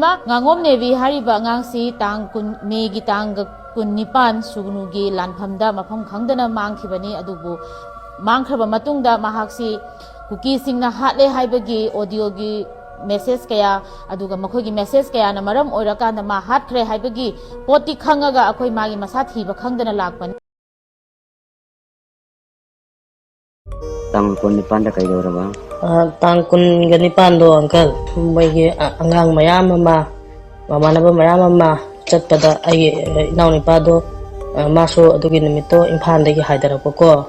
Ngangom Nevi Hariba Ngangsi Tang Kun Megi Tang Kun Nipan Sugunugi Lanpamda Mafam Kangdana Mangkibani Adubu Mangkraba Matungda Mahaksi Kuki Singna Hatle Haibagi Audiogi message kaya aduga makogi message kaya na maram oiraka na ma hatre haibagi poti khangaga akoi magi masa thiba khangdana lakpan Tang kun nipan da kayo ra ba? Tang kun ganipan do uncle may angang mayam mama na ba mayam mama chatpada ay inaw ni pado maso adugi nimito impan dagi haidarako ko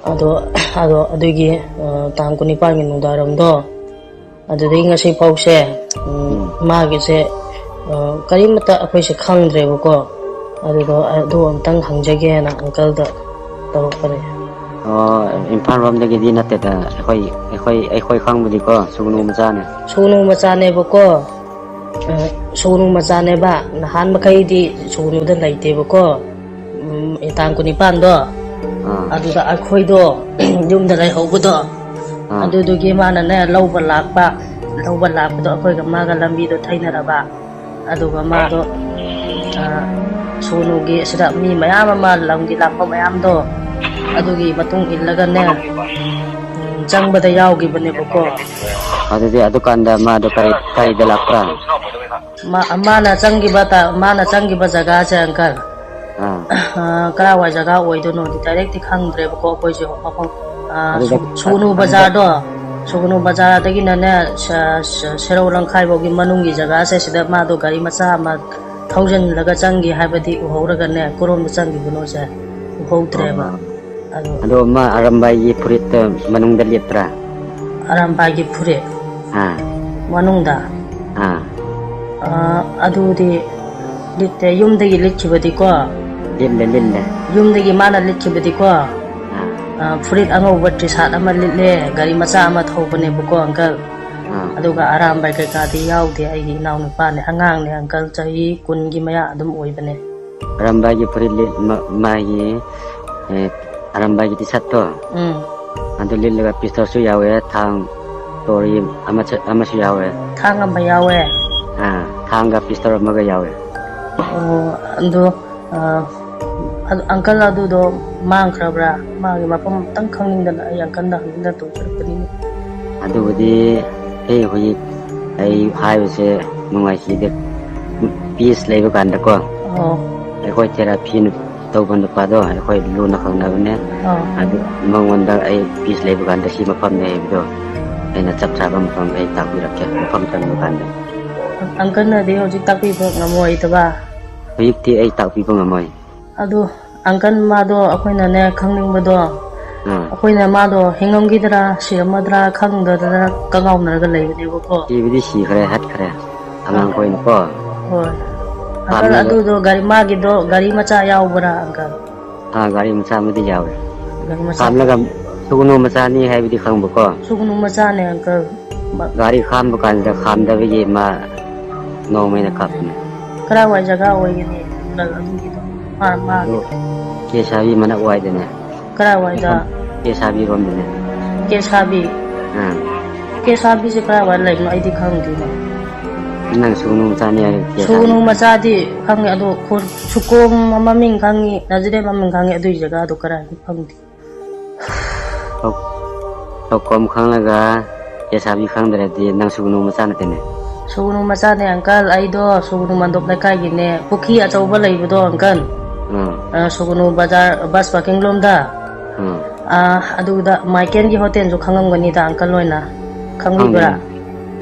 adugi tang kun nipan ngin daram do adudai ngasi pause magise karimata akhoi se khangdre ko adu amtang hangjage na uncle da tawpare impan rom dagi di natte da akhoi khang budi ko sugnu macha ne boko sugnu macha ne ba nahan makai di sugnu da laite boko itang kun nipan do adu da akhoi do yum da lai hobudo adudugi mana ne lawba lakpa do akhoi ga maga lambi do thainaraba aduga ma do sunugi sida mi mayam ma lamgi lakpa mayam do adugi matung illaga ne jangbada yawgi bane boko adudi adukanda ma do kari da lakra mana jangi ba jaga che angkal karawa jaga oido no direct khangdre boko koi je Sugnu Bazar dagi nane Serau Langkai bogi manungi jaga se sida ma do gari macha ma 1000 laga changi habadi uhoraga ne korom changi buno se uhoutre ba ado ma arambai yi purit manung da litra arambai gi phure manung da adu di litte yumdagi lichibadi ko lille yumdagi mana lichibadi ko furit angau batri sat ama lille gari macha ama thobane buko uncle aduga aram bai kai ka di yaude ai gi naw ni pa ne angang ne uncle chahi kun gi maya adum oibane aram bai gi furit ma yi aram bai gi tisatto adu lille ga pistol su yawe thang tori ama su yawe thang ama yawe thang ga pistol ma ga yawe ando uncle adu do mang khrabra magi mapam tang khangning da yang kan da hingda to churpani adu budi hui ai se nungai si de peace leba kan da ko ai khoi therapy nu to ban da pa do ai khoi lu na khang na bane adu mangwan da ai peace leba kan da si mapam ne do ai na chap chap mapam ai ta bi rakke mapam tan kan da uncle na de hojik tak pi ngamoi ta ba hui ti ai ta pi ngamoi adu angkan mado akoina ne khangning bado akoina mado hingamgidra siramadra khangdra kangawnarga leibne boko ibidi si khare hat khare amang koin ko hoi angkan adu do gari magi do gari macha yaubra angkan gari macha mudi yawe gari macha kamlaga sugnu macha ni haibidi khang boko sugnu macha ne angkan gari kham bukan da kham da bi ma no mai na kap kara wa jaga oigini adu gitu ma ke sabi mana wai dene kara wa da ke sabi rom dene ke sabi se kara wa lai no aidi khang di nang sugnu macha ni ke sugnu macha di khang adu khur sukom maming khangi najire maming khangi adu jaga adu kara khang di kom khang laga ke sabi khang dere di nang sugnu macha na tene sugnu macha ne uncle aido sugnu mandop lekai gine pukhi achauba leibudo uncle sugnu bazar bus parking lomda aduda Michael gi hotel jo khangam gani da uncle loina khangbibra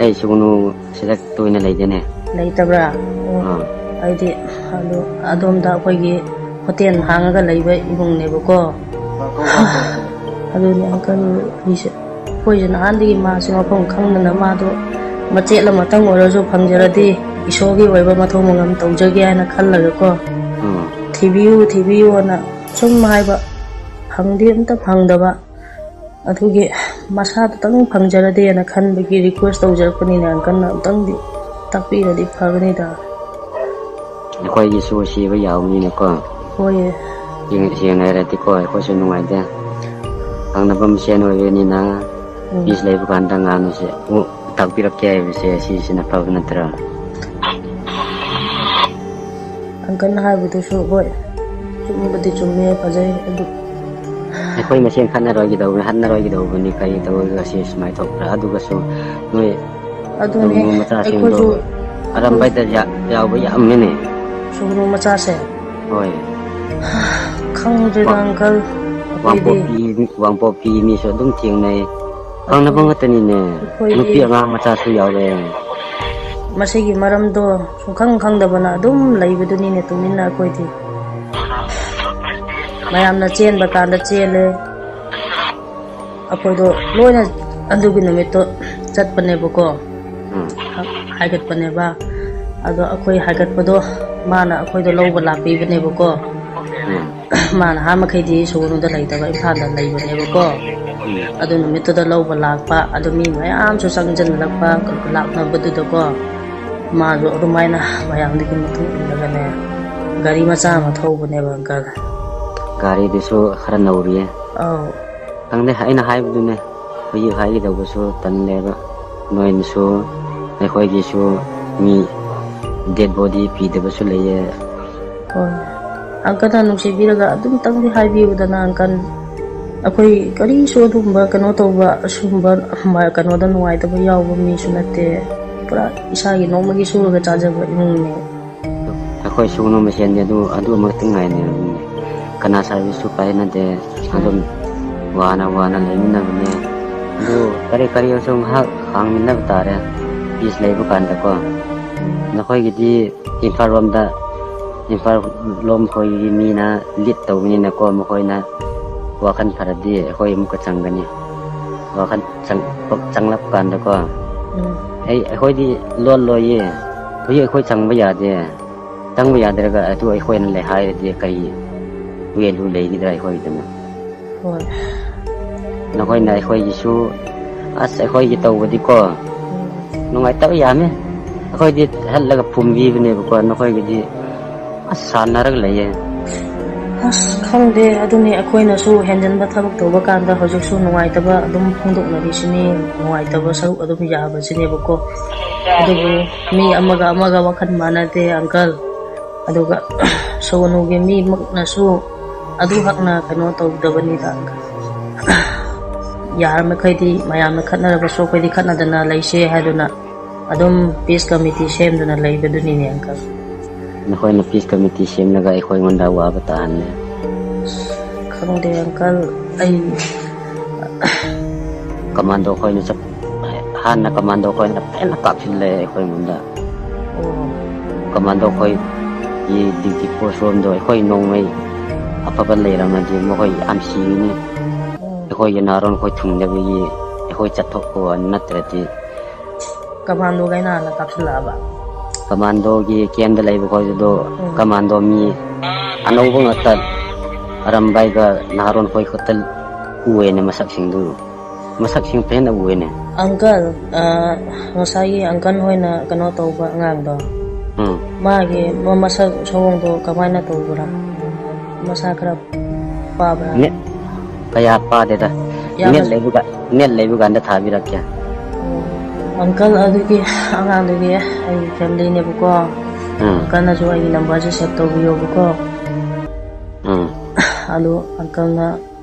ai sugnu sida toina leidene leitabra aidi adom da koi gi hotel hangaga leiba ibung ne boko adu ni uncle ise koi jana andi ma singa phong khangna ma do mache la matang orojo phangjaradi isogi oiba mathong mangam tawjage ana khallaga ko thibiu na sum haiba phangdi amta phangdaba adugi masa tang phangjaradi ana khanbagi request tawjarpani na kan tang di takpi radi phagani da koi gi so si ba yaw ni na ko hoye yeng ai rati ko ko so nungai da ang na bam sen oi ni na bis lai bukan dangan se takbir kya se si sina pavna tra ꯑꯪꯀꯜꯅ ꯍꯥꯏꯕꯗꯨꯁꯨ ꯍꯣꯏ ꯆꯨꯝꯕꯗꯤ ꯆꯨꯝꯃꯦ ꯐꯖꯩ ꯑꯗꯨ ꯑꯩꯈꯣꯏ ꯃꯁꯦꯟ ꯈꯠꯅꯔꯣꯏꯒꯗꯧꯕꯅꯤ ꯍꯟꯅꯔꯣꯏꯒꯗꯧꯕꯅꯤ ꯀꯔꯤ ꯇꯧꯔꯒ ꯁꯤ ꯁꯨꯃꯥꯏꯅ ꯊꯣꯛꯄ꯭ꯔꯥ ꯑꯗꯨꯒꯁꯨ ꯅꯣꯏ ꯑꯗꯨꯅꯦ ꯁꯨꯒꯨꯅꯨ ꯃꯆꯥꯁꯤꯡꯗꯣ ꯑꯩꯈꯣꯏꯁꯨ ꯑꯔꯥꯝꯕꯥꯏꯗ ꯌꯥꯎꯕ ꯌꯥꯝꯃꯤꯅꯦ ꯁꯨꯒꯅꯨ ꯃꯆꯥꯁꯦ ꯍꯣꯏ ꯈꯪꯗ꯭ꯔꯦꯗ ꯑꯪꯀꯜ ꯑꯩꯈꯣꯏꯗꯤ ꯋꯥꯡꯄꯣꯛꯄꯤ ꯃꯤꯁꯨ ꯑꯗꯨꯝ ꯊꯦꯡꯅꯩ ꯈꯪꯅꯕ ꯑꯩꯈꯣꯏ ꯉꯥꯛꯇꯅꯤꯅꯦ ꯑꯩꯈꯣꯏꯗꯤ ꯅꯨꯄꯤ ꯑꯉꯥꯡ ꯃꯆꯥꯁꯨ ꯌꯥꯎꯔꯦ ꯃꯁꯤꯒꯤ ꯃꯔꯝꯗꯣ ꯁꯨꯡꯈꯪ ꯈꯪꯗꯕꯅ ꯑꯗꯨꯝ ꯂꯩꯕꯗꯨꯅꯤꯅꯦ ꯇꯨꯃꯤꯟꯅ ꯑꯩꯈꯣꯏꯗꯤ ꯃꯌꯥꯝꯅ ꯆꯦꯟꯕ ꯀꯥꯟꯗ ꯆꯦꯜꯂꯦ ꯑꯩꯈꯣꯏꯗꯣ ꯂꯣꯏꯅ ꯑꯗꯨꯒꯤ ꯅꯨꯃꯤꯠꯇꯣ ꯆꯠꯄꯅꯦꯕꯀꯣ ꯎꯝ ꯍꯥꯏꯒꯠꯄꯅꯦꯕ ꯑꯗꯣ ꯑꯩꯈꯣꯏ ꯍꯥꯏꯒꯠꯄꯗꯣ ꯃꯥꯅ ꯑꯩꯈꯣꯏꯗꯣ ꯂꯧꯕ ꯂꯥꯛꯄꯤꯕꯅꯦꯕꯀꯣ ꯎꯝ ꯃꯥꯅ ꯑꯍꯥꯟ ꯃꯈꯩꯗꯤ ꯁꯨꯒꯅꯨꯗ ꯂꯩꯇꯕ ꯏꯝꯐꯥꯜꯗ ꯂꯩꯕꯅꯦꯕꯀꯣ ꯑꯗꯨ ꯅꯨꯃꯤꯠꯇꯨꯗ ꯂꯧꯕ ꯂꯥꯛꯄ ꯑꯗꯨ ꯃꯤ ꯃꯌꯥꯝꯁꯨ ꯆꯪꯁꯤꯜꯂꯛꯄ ꯂꯥꯛꯅꯕꯗꯨꯗꯀꯣ ꯃꯥꯁꯨ ꯑꯗꯨꯃꯥꯏꯅ ꯃꯌꯥꯝꯗꯨꯒꯤ ꯃꯇꯨꯡ ꯏꯜꯂꯒꯅꯦ ꯒꯥꯔꯤ ꯃꯆꯥ ꯑꯃ ꯊꯧꯕꯅꯦꯕ ꯑꯪꯀꯜ ꯒꯥꯔꯤꯗꯨꯁꯨ ꯈꯔ ꯅꯧꯔꯤꯌꯦ ꯑꯧ ꯈꯪꯗꯦ ꯑꯩꯅ ꯍꯥꯏꯕꯗꯨꯅꯦ ꯍꯧꯖꯤꯛ ꯍꯥꯏꯒꯗꯧꯕꯁꯨ ꯇꯜꯂꯦꯕ ꯅꯣꯏꯅꯁꯨ ꯑꯩꯈꯣꯏꯒꯤꯁꯨ ꯃꯤ ꯗꯦꯠ ꯕꯣꯗꯤ ꯄꯤꯗꯕꯁꯨ ꯂꯩꯌꯦ ꯍꯣꯏ ꯑꯪꯀꯜꯅ ꯅꯨꯡꯁꯤꯕꯤꯔꯒ ꯑꯗꯨꯝꯇꯪꯗꯤ ꯍꯥꯏꯕꯤꯌꯨꯗꯅ ꯑꯪꯀꯜ ꯑꯩꯈꯣꯏ ꯀꯔꯤꯁꯨ ꯑꯗꯨꯒꯨꯝꯕ ꯀꯩꯅꯣ ꯇꯧꯕ ꯑꯁꯨꯒꯨꯝꯕ ꯀꯩꯅꯣꯗ ꯅꯨꯡꯉꯥꯏꯇꯕ ꯌꯥꯎꯕ ꯃꯤꯁꯨ ꯅꯠꯇꯦ ꯄꯨꯔꯥ ꯏꯁꯥꯒꯤ ꯅꯣꯡꯃꯒꯤ ꯁꯨꯔꯒ ꯆꯥꯖꯕ ꯏꯃꯨꯡꯅꯤ ꯑꯩꯈꯣꯏ ꯁꯨꯒꯅꯨ ꯃꯁꯦꯟꯗꯤ ꯑꯗꯨ ꯑꯃꯛꯇ ꯉꯥꯏꯅꯦ ꯀꯅꯥ ꯁꯥꯔꯚꯤꯁꯁꯨ ꯄꯥꯏꯅꯗꯦ ꯑꯗꯨꯝ ꯋꯥꯅ ꯂꯩꯃꯤꯟꯅꯕꯅꯦ ꯑꯗꯨ ꯀꯔꯤꯁꯨ ꯉꯥꯏꯍꯥꯛ ꯍꯥꯡꯃꯤꯟꯅꯕ ꯇꯥꯔꯦ ꯄꯤꯁ ꯂꯩꯕ ꯀꯥꯟꯗꯀꯣ ꯅꯈꯣꯏꯒꯤꯗꯤ ꯏꯝꯐꯥꯜ ꯂꯣꯝ ꯈꯣꯏꯒꯤ ꯃꯤꯅ ꯂꯤꯠ ꯇꯧꯕꯅꯤꯅꯀꯣ ꯃꯈꯣꯏꯅ ꯋꯥꯈꯜ ꯐꯔꯗꯤ ꯑꯩꯈꯣꯏ ꯑꯃꯨꯛꯀ ꯆꯪꯒꯅꯤ ꯋꯥꯈꯜ ꯆꯪꯂꯛꯄ ꯀꯥꯟꯗꯀꯣ ꯑꯩꯈꯣꯏꯗꯤ ꯂꯣꯏꯌꯦ ꯍꯧꯖꯤꯛ ꯑꯩꯈꯣꯏ ꯆꯪꯕ ꯌꯥꯗꯦ ꯆꯪꯕ ꯌꯥꯗ꯭ꯔꯒ ꯑꯗꯨ ꯑꯩꯈꯣꯏꯅ ꯂꯩ ꯍꯥꯏꯔꯗꯤ ꯀꯔꯤ ꯋꯦꯜꯂꯨ ꯂꯩꯒꯗ꯭ꯔꯥ ꯑꯩꯈꯣꯏꯒꯤꯗꯅ ꯍꯣꯏ ꯅꯈꯣꯏꯅ ꯑꯩꯈꯣꯏꯒꯤꯁꯨ ꯑꯁ ꯑꯩꯈꯣꯏꯒꯤ ꯇꯧꯕꯗꯤꯀꯣ ꯅꯨꯡꯉꯥꯏꯇꯕ ꯌꯥꯝꯃꯤ ꯑꯩꯈꯣꯏꯗꯤ ꯍꯜꯂꯒ ꯐꯨꯝꯕꯤꯕꯅꯦꯕꯀꯣ ꯅꯈꯣꯏꯒꯤꯗꯤ ꯑꯁ ꯁꯥꯟꯅꯔꯒ ꯂꯩꯌꯦ ꯑꯁ ꯈꯪꯗꯦ ꯑꯗꯨꯅꯤ ꯑꯩꯈꯣꯏꯅꯁꯨ ꯍꯦꯟꯖꯤꯟꯕ ꯊꯕꯛ ꯇꯧꯕ ꯀꯥꯟꯗ ꯍꯧꯖꯤꯛꯁꯨ ꯅꯨꯡꯉꯥꯏꯇꯕ ꯑꯗꯨꯝ ꯐꯣꯡꯗꯣꯛꯅꯔꯤꯁꯤꯅꯤ ꯅꯨꯡꯉꯥꯏꯇꯕ ꯁꯔꯨꯛ ꯑꯗꯨꯝ ꯌꯥꯕꯁꯤꯅꯦꯕꯀꯣ ꯑꯗꯨꯕꯨ ꯃꯤ ꯑꯃꯒ ꯋꯥꯈꯜ ꯃꯥꯟꯅꯗꯦ ꯑꯪꯀꯜ ꯑꯗꯨꯒ ꯁꯨꯒꯅꯨꯒꯤ ꯃꯤꯃꯛꯅꯁꯨ ꯑꯗꯨꯈꯛꯅ ꯀꯩꯅꯣ ꯇꯧꯗꯕꯅꯤꯗ ꯑꯪꯀꯜ ꯌꯥꯔꯤꯃꯈꯩꯗꯤ ꯃꯌꯥꯝꯅ ꯈꯠꯅꯔꯕꯁꯨ ꯑꯩꯈꯣꯏꯗꯤ ꯈꯠꯅꯗꯅ ꯂꯩꯁꯦ ꯍꯥꯏꯗꯨꯅ ꯑꯗꯨꯝ ꯄꯤꯁ ꯀꯃꯤꯇꯤ ꯁꯦꯝꯗꯨꯅ ꯂꯩꯕꯗꯨꯅꯤꯅꯦ ꯑꯪꯀꯜ ꯅꯈꯣꯏꯅ ꯄꯤꯁ ꯀꯃꯤꯇꯤ ꯁꯦꯝꯂꯒ ꯑꯩꯈꯣꯏꯉꯣꯟꯗ ꯑꯋꯥꯕ ꯇꯥꯍꯜꯂꯦ ꯈꯪꯗꯦ ꯑꯪꯀꯜ ꯑꯩ ꯀꯃꯥꯟꯗꯣ ꯑꯩꯈꯣꯏꯅ ꯍꯥꯟꯅ ꯀꯃꯥꯟꯗꯣ ꯑꯩꯈꯣꯏꯅ ꯐꯖꯅ ꯀꯥꯞꯁꯤꯜꯂꯦ ꯑꯩꯈꯣꯏꯉꯣꯟꯗ ꯑꯣ ꯀꯃꯥꯟꯗꯣ ꯑꯩꯈꯣꯏꯒꯤ ꯗ꯭ꯌꯨꯇꯤ ꯄꯣꯁ ꯔꯣꯝꯗꯣ ꯑꯩꯈꯣꯏ ꯅꯣꯡꯃꯩ ꯑꯐꯕ ꯂꯩꯔꯝꯃꯗꯤ ꯃꯈꯣꯏ ꯌꯥꯝ ꯁꯤꯒꯅꯤ ꯑꯩꯈꯣꯏꯒꯤ ꯅꯍꯥꯔꯣꯟ ꯑꯩꯈꯣꯏ ꯊꯨꯡꯗꯕꯒꯤ ꯑꯩꯈꯣꯏ ꯆꯠꯊꯣꯛꯄ ꯅꯠꯇ꯭ꯔꯗꯤ ꯀꯃꯥꯟꯗꯣꯈꯩꯅ ꯍꯥꯟꯅ ꯀꯥꯞꯁꯤꯜꯂꯛꯑꯕ ꯀꯃꯥꯟꯗꯣꯒꯤ ꯀꯦꯝꯗ ꯂꯩꯕ ꯈꯣꯏꯗꯨꯗꯣ ꯎꯝ ꯀꯃꯥꯟꯗꯣ ꯃꯤ ꯑꯅꯧꯕ ꯉꯥꯛꯇ ꯑꯔꯝꯕꯥꯏꯒ ꯅꯍꯥꯔꯣꯟ ꯈꯣꯏ ꯈꯛꯇ ꯎꯌꯦꯅꯦ ꯃꯁꯛꯁꯤꯡ ꯐꯖꯅ ꯎꯌꯦꯅꯦ ꯑꯪꯀꯜ ꯉꯁꯥꯏꯒꯤ ꯑꯪꯀꯜ ꯍꯣꯏꯅ ꯀꯩꯅꯣ ꯇꯧꯕ ꯑꯉꯥꯡꯗꯣ ꯃꯥꯒꯤ ꯃꯁꯛ ꯁꯑꯣꯡꯗꯣ ꯀꯃꯥꯏꯅ ꯇꯧꯕ꯭ꯔꯥ ꯃꯁꯥ ꯈꯔ ꯄꯥꯕ꯭ꯔꯥ ꯀꯌꯥ ꯄꯥꯗꯦꯗ ꯌꯥꯝꯅ ꯅꯦꯠ ꯂꯩꯕ ꯀꯥꯟꯗ ꯊꯥꯕꯤꯔꯛꯀꯦ ꯑꯪꯀꯜ ꯑꯗꯨꯒꯤ ꯑꯉꯥꯡꯗꯨꯒꯤ ꯑꯩꯒꯤ ꯐꯦꯃꯤꯂꯤꯅꯦꯕꯀꯣ ꯑꯪꯀꯜꯅꯁꯨ ꯑꯩꯒꯤ ꯅꯝꯕꯔꯁꯦ ꯁꯦꯚ ꯇꯧꯕꯤꯌꯣꯕꯀꯣ ꯑꯗꯨ ꯑꯪꯀꯜꯅ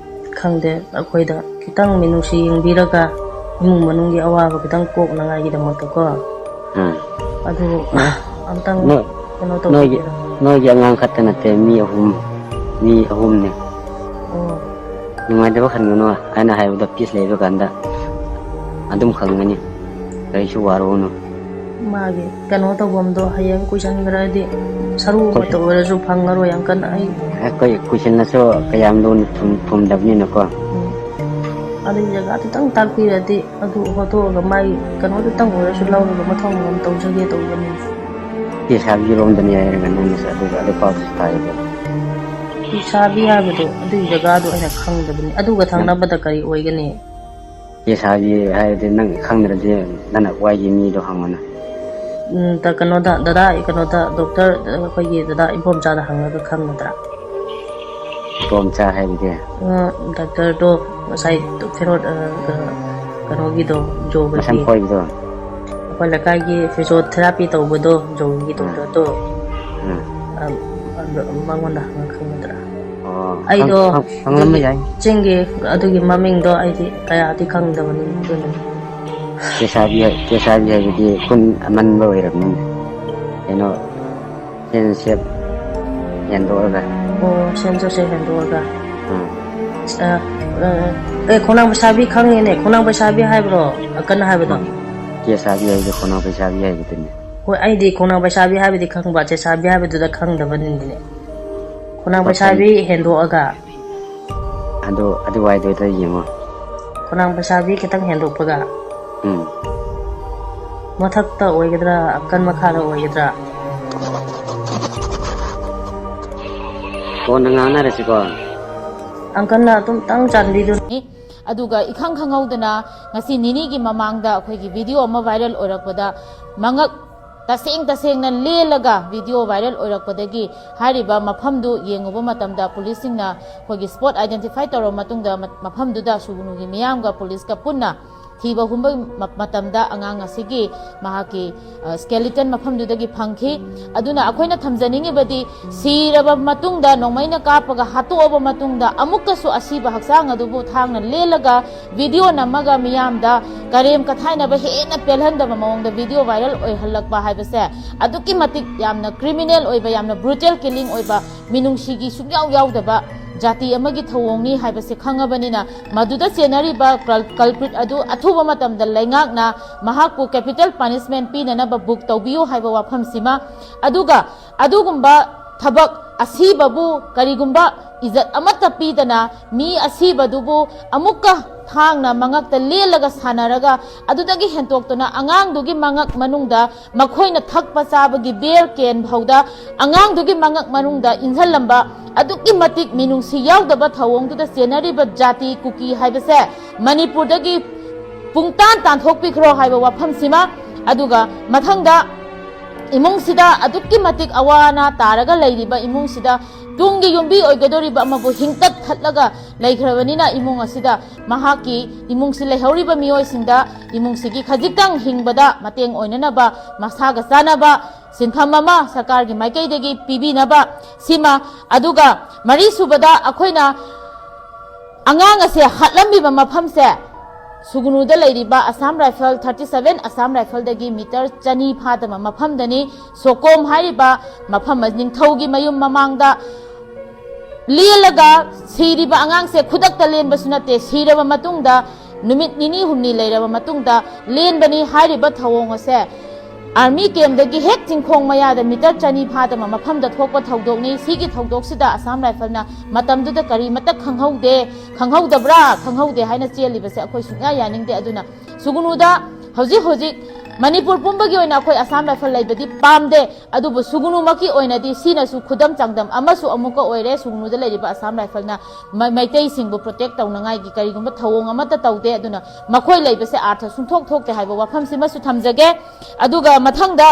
ꯈꯪꯗꯦ ꯑꯩꯈꯣꯏꯗ ꯈꯤꯇꯪ ꯃꯤꯅꯨꯡꯁꯤ ꯌꯦꯡꯕꯤꯔꯒ ꯏꯃꯨꯡ ꯃꯅꯨꯡꯒꯤ ꯑꯋꯥꯕ ꯈꯤꯇꯪ ꯀꯣꯛꯅꯉꯥꯏꯒꯤꯗꯃꯛꯇꯀꯣ ꯑꯗꯨ ꯑꯝꯇꯪ ꯀꯩꯅꯣ ꯇꯧꯕꯤꯒꯦꯔꯥ ꯅꯣꯏꯒꯤ ꯑꯉꯥꯡ ꯈꯛꯇ ꯅꯠꯇꯦ ꯃꯤ ꯑꯍꯨꯝꯅꯤ ꯑꯣ ꯅꯨꯡꯉꯥꯏꯇꯕ ꯈꯟꯒꯅꯨ ꯑꯩꯅ ꯍꯥꯏꯕꯗꯣ ꯄꯤꯁ ꯂꯩꯕ ꯀꯥꯟꯗ ꯑꯗꯨꯝ ꯈꯪꯒꯅꯤ ꯀꯔꯤꯁꯨ ꯋꯥꯔꯨꯅꯨ ꯃꯥꯒꯤ ꯀꯩꯅꯣ ꯇꯧꯐꯝꯗꯣ ꯍꯌꯦꯡ ꯀꯨꯏꯁꯟꯈ꯭ꯔꯗꯤ ꯁꯔꯨ ꯑꯃꯇ ꯑꯣꯏꯔꯁꯨ ꯐꯪꯉꯔꯣꯏ ꯑꯪꯀꯜ ꯑꯩ ꯑꯩꯈꯣꯏ ꯀꯨꯏꯁꯤꯜꯂꯁꯨ ꯀꯌꯥꯝ ꯂꯨꯅ ꯐꯨꯝꯗꯕꯅꯤꯅꯀꯣ ꯑꯗꯨꯒꯤ ꯖꯒꯥꯗꯨꯇꯪ ꯇꯥꯛꯄꯤꯔꯗꯤ ꯑꯗꯨ ꯍꯣꯠꯇꯣꯛꯑꯒ ꯃꯥꯒꯤ ꯀꯩꯅꯣꯗꯨꯇꯪ ꯑꯣꯏꯔꯁꯨ ꯂꯧꯔꯒ ꯃꯊꯧ ꯃꯉꯝ ꯇꯧꯖꯒꯦ ꯇꯧꯕꯅꯤ ꯄꯦꯁꯥꯕꯤꯔꯣꯝꯗꯅꯤ ꯍꯥꯏꯔꯒ ꯅꯪꯅꯁꯨ ꯑꯗꯨ ꯐꯥꯎꯁꯨ ꯇꯥꯏꯕ ꯐꯤꯁꯥꯕꯤ ꯍꯥꯏꯕꯗꯣ ꯑꯗꯨꯒꯤ ꯖꯒꯥꯗꯣ ꯑꯩꯅ ꯈꯪꯗꯕꯅꯤ ꯑꯗꯨꯒ ꯊꯪꯅꯕꯗ ꯀꯔꯤ ꯑꯣꯏꯒꯅꯤ ꯄꯦꯁꯥꯕꯤ ꯍꯥꯏꯔꯗꯤ ꯅꯪ ꯈꯪꯗ꯭ꯔꯗꯤ ꯅꯪꯅ ꯋꯥꯏꯒꯤ ꯃꯤꯗꯣ ꯍꯪꯉꯨꯅ ꯀꯩꯅꯣꯗ ꯗꯗꯥ ꯀꯩꯅꯣꯗ ꯗꯣꯛꯇꯔ ꯑꯩꯈꯣꯏꯒꯤ ꯗꯗꯥ ꯏꯕꯣꯝꯆꯥꯗ ꯍꯪꯉꯒ ꯈꯪꯒꯗ꯭ꯔꯥ ꯏꯕꯣꯝꯆꯥ ꯍꯥꯏꯕꯗꯤ ꯗꯥꯛꯇꯔꯗꯣ ꯉꯁꯥꯏ ꯐꯦꯔꯣꯠ ꯀꯩꯅꯣꯒꯤꯗꯣ ꯃꯁꯝ ꯖꯣꯒꯒꯤ ꯈꯣꯏꯕꯗꯣ ꯑꯩꯈꯣꯏ ꯂꯩꯀꯥꯏꯒꯤ ꯐꯤꯖꯣꯊꯦꯔꯥꯄꯤ ꯇꯧꯕꯗꯣ ꯖꯣꯒꯤꯒꯤ ꯗꯣꯛꯇꯔꯗꯣ ꯃꯉꯣꯟꯗ ꯍꯪꯉ ꯈꯪꯒꯗ꯭ꯔꯥ ꯑꯣ ꯑꯩꯗꯣ ꯈꯪꯂꯝꯕ ꯌꯥꯏ ꯆꯤꯡꯒꯤ ꯑꯗꯨꯒꯤ ꯃꯃꯤꯡꯗꯣ ꯑꯩꯗꯤ ꯀꯌꯥꯗꯤ ꯈꯪꯗꯕꯅꯤ ꯑꯗꯨꯅꯅꯤ ꯀꯦꯁꯥꯕꯤ ꯍꯥꯏꯕꯗꯤ ꯈꯨꯟ ꯑꯃꯟꯕ ꯑꯣꯏꯔꯕꯅꯤꯅ ꯀꯩꯅꯣ ꯁꯦꯟꯁꯦꯞ ꯍꯦꯟꯗꯣꯛꯑꯒ ꯑꯣ ꯁꯦꯟ ꯖꯣꯁꯦꯞ ꯍꯦꯟꯗꯣꯛꯑꯒ ꯎꯝ ꯈꯣꯡꯅꯥꯡ ꯄꯩꯁꯥꯕꯤ ꯈꯪꯉꯦꯅꯦ ꯈꯣꯡꯅꯥꯡ ꯄꯩꯁꯥꯕꯤ ꯍꯥꯏꯕ꯭ꯔꯣ ꯀꯟꯅ ꯍꯥꯏꯕꯗꯣ ꯀꯦꯁꯥꯕꯤ ꯍꯥꯏꯕꯗꯤ ꯈꯣꯡꯅꯥꯡ ꯄꯩꯁꯥꯕꯤ ꯍꯥꯏꯕꯗꯨꯅꯤ ꯍꯣꯏ ꯑꯩꯗꯤ ꯈꯣꯡꯅꯥꯡ ꯄꯩꯁꯥꯕꯤ ꯍꯥꯏꯕꯗꯤ ꯈꯪꯕ ꯆꯦꯁꯥꯕꯤ ꯍꯥꯏꯕꯗꯨꯗ ꯈꯪꯗꯕꯅꯤꯅꯦ ꯈꯣꯡꯅꯥꯡ ꯃꯈꯜ ꯄꯩꯁꯥꯕꯤ ꯍꯦꯟꯗꯣꯛꯑꯒ ꯑꯗꯨꯋꯥꯏꯗꯨꯗ ꯌꯦꯡꯉꯣ ꯈꯣꯡꯅꯥꯡ ꯄꯩꯁꯥꯕꯤ ꯈꯤꯇꯪ ꯍꯦꯟꯗꯣꯛꯄꯒ ꯎꯝ ꯃꯊꯛꯇ ꯑꯣꯏꯒꯗ꯭ꯔꯥ ꯑꯀꯟ ꯃꯈꯥꯗ ꯑꯣꯏꯒꯗ꯭ꯔꯥ ꯀꯣꯟꯅ ꯉꯥꯡꯅꯔꯁꯤꯀꯣ ꯑꯪꯀꯜꯅ ꯑꯗꯨꯝꯇꯪ ꯆꯥꯟꯕꯤꯗꯨꯅ ꯑꯗꯨꯒ ꯏꯈꯪ ꯈꯪꯍꯧꯗꯅ ꯉꯁꯤ ꯅꯤꯅꯤꯒꯤ ꯃꯃꯥꯡꯗ ꯑꯩꯈꯣꯏꯒꯤ ꯚꯤꯗꯤꯑꯣ ꯑꯃ ꯚꯥꯏꯔꯦꯜ ꯑꯣꯏꯔꯛꯄꯗ ꯃꯉꯛ ꯇꯁꯦꯡꯅ ꯂꯦꯜꯂꯒ ꯚꯤꯗꯤꯑꯣ ꯚꯥꯏꯔꯦꯜ ꯑꯣꯏꯔꯛꯄꯗꯒꯤ ꯍꯥꯏꯔꯤꯕ ꯃꯐꯝꯗꯨ ꯌꯦꯡꯉꯨꯕ ꯃꯇꯝꯗ ꯄꯨꯂꯤꯁꯁꯤꯡꯅ ꯑꯩꯈꯣꯏꯒꯤ ꯁ꯭ꯄꯣꯠ ꯑꯥꯏꯗꯦꯟꯇꯤꯐꯥꯏ ꯇꯧꯔꯕ ꯃꯇꯨꯡꯗ ꯃꯐꯝꯗꯨꯗ ꯁꯨꯒꯨꯅꯨꯒꯤ ꯃꯤꯌꯥꯝꯒ ꯄꯨꯂꯤꯁꯀ ꯄꯨꯟꯅ ꯊꯤꯕ ꯍꯨꯝꯕ ꯃꯇꯝꯗ ꯑꯉꯥꯡ ꯑꯁꯤꯒꯤ ꯃꯍꯥꯛꯀꯤ ꯁ꯭ꯀꯦꯂꯤꯇꯟ ꯃꯐꯝꯗꯨꯗꯒꯤ ꯐꯪꯈꯤ ꯑꯗꯨꯅ ꯑꯩꯈꯣꯏꯅ ꯊꯝꯖꯅꯤꯡꯉꯤꯕꯗꯤ ꯁꯤꯔꯕ ꯃꯇꯨꯡꯗ ꯅꯣꯡꯃꯩꯅ ꯀꯥꯞꯄꯒ ꯍꯥꯠꯇꯣꯛꯑꯕ ꯃꯇꯨꯡꯗ ꯑꯃꯨꯛꯀꯁꯨ ꯑꯁꯤꯕ ꯍꯛꯆꯥꯡ ꯑꯗꯨꯕꯨ ꯊꯥꯡꯅ ꯂꯦꯜꯂꯒ ꯚꯤꯗꯤꯑꯣ ꯅꯝꯃꯒ ꯃꯤꯌꯥꯝꯗ ꯀꯔꯦꯝ ꯀꯊꯥꯏꯅꯕ ꯍꯦꯟꯅ ꯄꯦꯜꯍꯟꯗꯕ ꯃꯑꯣꯡꯗ ꯚꯤꯗꯤꯑꯣ ꯚꯥꯏꯔꯦꯜ ꯑꯣꯏꯍꯜꯂꯛꯄ ꯍꯥꯏꯕꯁꯦ ꯑꯗꯨꯛꯀꯤ ꯃꯇꯤꯛ ꯌꯥꯝꯅ ꯀ꯭ꯔꯤꯃꯤꯅꯦꯜ ꯑꯣꯏꯕ ꯌꯥꯝꯅ ꯕ꯭ꯔꯨꯇꯦꯜ ꯀꯤꯂꯤꯡ ꯑꯣꯏꯕ ꯃꯤꯅꯨꯡꯁꯤꯒꯤ ꯁꯨꯡꯌꯥꯎ ꯌꯥꯎꯗꯕ ꯖꯥꯇꯤ ꯑꯃꯒꯤ ꯊꯧꯑꯣꯡꯅꯤ ꯍꯥꯏꯕꯁꯦ ꯈꯪꯉꯕꯅꯤꯅ ꯃꯗꯨꯗ ꯆꯦꯟꯅꯔꯤꯕ ꯀꯜꯄ꯭ꯔꯤꯠ ꯑꯗꯨ ꯑꯊꯨꯕ ꯃꯇꯝꯗ ꯂꯩꯉꯥꯛꯅ ꯃꯍꯥꯛꯄꯨ ꯀꯦꯄꯤꯇꯦꯜ ꯄꯥꯅꯤꯁꯃꯦꯟ ꯄꯤꯅꯅꯕ ꯕꯨꯛ ꯇꯧꯕꯤꯌꯨ ꯍꯥꯏꯕ ꯋꯥꯐꯝꯁꯤꯃ ꯑꯗꯨꯒ ꯑꯗꯨꯒꯨꯝꯕ ꯊꯕꯛ ꯑꯁꯤꯕꯕꯨ ꯀꯔꯤꯒꯨꯝꯕ ꯏꯖꯠ ꯑꯃꯠꯇ ꯄꯤꯗꯅ ꯃꯤ ꯑꯁꯤꯕꯗꯨꯕꯨ ꯑꯃꯨꯛꯀ ꯊꯥꯡꯅ ꯃꯉꯛꯇ ꯂꯦꯜꯂꯒ ꯁꯥꯟꯅꯔꯒ ꯑꯗꯨꯗꯒꯤ ꯍꯦꯟꯇꯣꯛꯇꯨꯅ ꯑꯉꯥꯡꯗꯨꯒꯤ ꯃꯉꯛ ꯃꯅꯨꯡꯗ ꯃꯈꯣꯏꯅ ꯊꯛꯄ ꯆꯥꯕꯒꯤ ꯕꯤꯌꯔ ꯀꯦꯟ ꯐꯥꯎꯗ ꯑꯉꯥꯡꯗꯨꯒꯤ ꯃꯉꯛ ꯃꯅꯨꯡꯗ ꯏꯟꯓꯜꯂꯝꯕ ꯑꯗꯨꯛꯀꯤ ꯃꯇꯤꯛ ꯃꯤꯅꯨꯡꯁꯤ ꯌꯥꯎꯗꯕ ꯊꯧꯑꯣꯡꯗꯨꯗ ꯆꯦꯟꯅꯔꯤꯕ ꯖꯥꯇꯤ ꯀꯨꯀꯤ ꯍꯥꯏꯕꯁꯦ ꯃꯅꯤꯄꯨꯔꯗꯒꯤ ꯄꯨꯡꯇꯥꯟ ꯇꯥꯟꯊꯣꯛꯄꯤꯈ꯭ꯔꯣ ꯍꯥꯏꯕ ꯋꯥꯐꯝꯁꯤꯃ ꯑꯗꯨꯒ ꯃꯊꯪꯗ ꯏꯃꯨꯡꯁꯤꯗ ꯑꯗꯨꯛꯀꯤ ꯃꯇꯤꯛ ꯑꯋꯥ ꯑꯅꯥ ꯇꯥꯔꯒ ꯂꯩꯔꯤꯕ ꯏꯃꯨꯡꯁꯤꯗ ꯇꯨꯡꯒꯤ ꯌꯨꯝꯕꯤ ꯑꯣꯏꯒꯗꯧꯔꯤꯕ ꯑꯃꯕꯨ ꯍꯤꯡꯇꯠ ꯊꯠꯂꯒ ꯂꯩꯈ꯭ꯔꯕꯅꯤꯅ ꯏꯃꯨꯡ ꯑꯁꯤꯗ ꯃꯍꯥꯛꯀꯤ ꯏꯃꯨꯡꯁꯤ ꯂꯩꯍꯧꯔꯤꯕ ꯃꯤꯑꯣꯏꯁꯤꯡꯗ ꯏꯃꯨꯡꯁꯤꯒꯤ ꯈꯖꯤꯛꯇꯪ ꯍꯤꯡꯕꯗ ꯃꯇꯦꯡ ꯑꯣꯏꯅꯅꯕ ꯃꯁꯥꯒ ꯆꯥꯅꯕ ꯁꯤꯟꯐꯝ ꯑꯃ ꯁꯔꯀꯥꯔꯒꯤ ꯃꯥꯏꯀꯩꯗꯒꯤ ꯄꯤꯕꯤꯅꯕ ꯁꯤꯃ ꯑꯗꯨꯒ ꯃꯔꯤꯁꯨꯕꯗ ꯑꯩꯈꯣꯏꯅ ꯑꯉꯥꯡ ꯑꯁꯦ ꯍꯥꯠꯂꯝꯃꯤꯕ ꯃꯐꯝꯁꯦ ꯁꯨꯒꯨꯅꯨꯗ ꯂꯩꯔꯤꯕ ꯑꯁꯥꯝ ꯔꯥꯏꯐꯜ 37 ꯑꯁꯥꯝ ꯔꯥꯏꯐꯜꯗꯒꯤ ꯃꯤꯇꯔ 200 ꯐꯥꯗꯕ ꯃꯐꯝꯗꯅꯤ ꯁꯣꯀꯣꯝ ꯍꯥꯏꯔꯤꯕ ꯃꯐꯝ ꯅꯤꯡꯊꯧꯒꯤ ꯃꯌꯨꯝ ꯃꯃꯥꯡꯗ ꯂꯦꯜꯂꯒ ꯁꯤꯔꯤꯕ ꯑꯉꯥꯡꯁꯦ ꯈꯨꯗꯛꯇ ꯂꯦꯟꯕꯁꯨ ꯅꯠꯇꯦ ꯁꯤꯔꯕ ꯃꯇꯨꯡꯗ ꯅꯨꯃꯤꯠ ꯅꯤꯅꯤ ꯍꯨꯝꯅꯤ ꯂꯩꯔꯕ ꯃꯇꯨꯡꯗ ꯂꯦꯟꯕꯅꯤ ꯍꯥꯏꯔꯤꯕ ꯊꯧꯑꯣꯡ ꯑꯁꯦ आर्मी केम्पदगी हेक चिंखोंग मयादा मीटर 200 फादमा मफमदा थोकपा थौदोकनी सिगी थौदोकसिदा असम राइफलना मतमदुदा करी मत खंगहौदब्रा खंगहौदे हाइना चेलिबसे अखोय सुंगा यानिंगदे अदुना सुगुनुदा हौजी मणिपुर पुंबगी ओइना अखोय असम राइफल लैबदी पामदे अदुबु सुगुनुमकी ओइनादी सिनासु खुदम चांगदम अमसु अमुका ओइरे सुगुनुदा लैरिबा असम राइफलना मैतै सिंगबु प्रोटेक्ट तौनंगाइगी करिगुंबा थौओंग अमता तौदे अदुना मखोय लैबसे अर्थ सुंथोक थोकते हाइबा वाफमसिमसु थमजगे अदुगा मथंगदा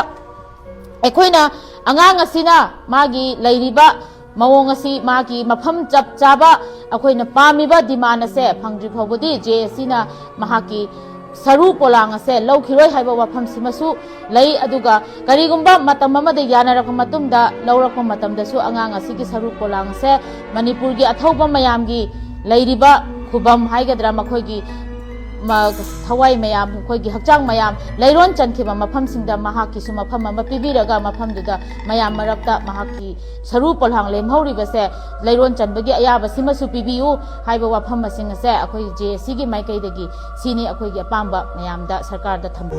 अखोयना अंगांग असिना मागी लैरिबा मवोंग असि मागी मफम चप चाबा अखोयना पामिबा डिमांड असे फंगद्रि फौबदी जेएससीना महाकी सरू पोलांग असे लौखिरोय हाइबा वाफमसिमसु लै अदुगा करिगुंबा मतम अमदा यानरक मतुंगदा लौरक मतमदसु अंगांग असिगी सरू पोलांग असे मणिपुरगी अथौबा मयामगी लैरिबा खुबम हाइगद्रा मखोयगी थवाई मयाम अखोयगी हक्चांग मयाम लैरोन चनखिबा मफमसिंगदा महाकीसु मफम अमा पिबिरगा मफमदुदा मयाम मरक्ता महाकी सरू पोलांग लेमहौरिबसे लैरोन चनबगी अयाबसिमसु पिबियु हाइबा वाफमसिंग असे अखोय जेएससीगी माइकैदगी सिनी अखोयगी अपांबा मयामदा सरकारदा थम्बु